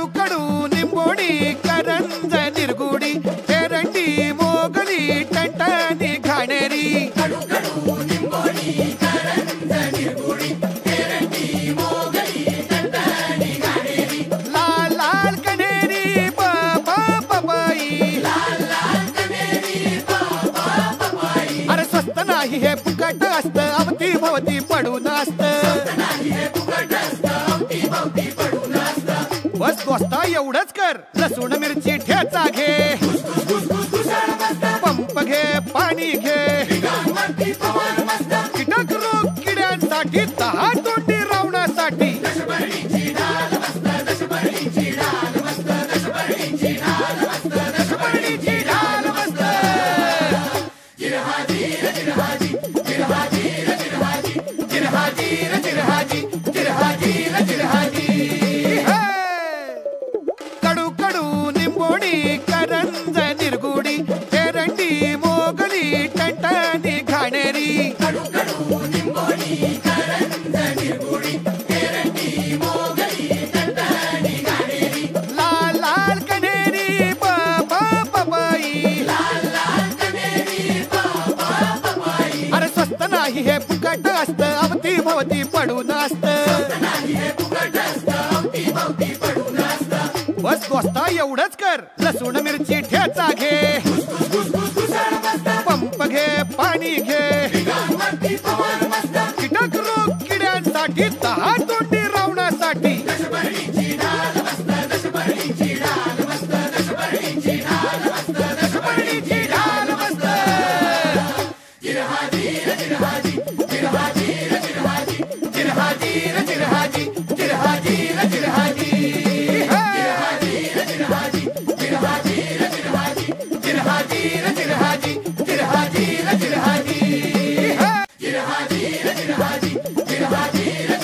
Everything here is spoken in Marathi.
कडू कडू निंबोडी करंज निरगुडी एरंडी मोगली टंटनी घाणेरी कडू कडू निंबोडी करंज निरगुडी एरंडी मोगली टंटनी घाणेरी लाल लाल कनेरी बाबा पपाई लाल लाल कनेरी बाबा पपाई अरे स्वस्त नाही हे फुकट असत अवती भवती पडून असत बस दोस्ता एवढंच कर लसूण मिरची ठेचा घे पंप घे पाणी घे कीटक रोग किड्यांसाठी 10 तोंडी रावणासाठी कडू कडू निंबोडी करंज निरगुडी एरंडी मोगली टंटनी घाणेरी कडू कडू निंबोडी करंज निरगुडी एरंडी मोगली टंटनी घाणेरी लाल लाल कनेरी बाबा पपाई लाल लाल कनेरी बाबा पपाई अरे स्वस्त नाही हे फुकट असत अवती भवती पडून असत बस दोस्ता एवढंच कर लसूण मिरची ठेचा घे पंप घे पाणी घे कीटक रोग किड्यांसाठी 10 तोंडी रावणासाठी Jirhaji